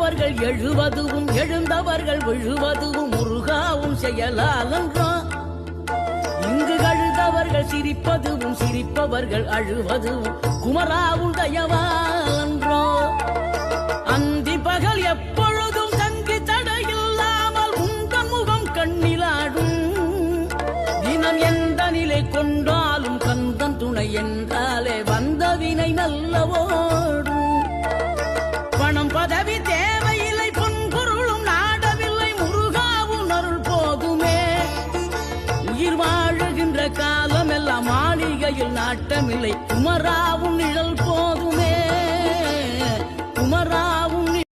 எழுந்தவர்கள் எழுவதுவும் எழுந்தவர்கள் விழுவதுவும் முருகாவும் செயலாலன்றோ. இங்கு அழுதவர்கள் சிரிப்பதுவும் சிரிப்பவர்கள் அழுவதுவும் குமராவும் தயவாலன்றோ. அந்தி பகல் எப்பொழுதும் தங்கி தடையில்லாமல் உந்தன் முகம் கண்ணிலாடும். தினம் எந்த நிலை கொண்டாலும் கந்தன் துணை என்றாலே வந்த வினை நல்லவோடும். பணம் பதவி தேவையில்லை பொன்பொருளும் நாடவில்லை முருகாவும் அருள் போதுமே. உயிர் வாழுகின்ற காலம் எல்லாம் மாளிகையில் நாட்டமில்லை குமராவும் நிழல் போதுமே.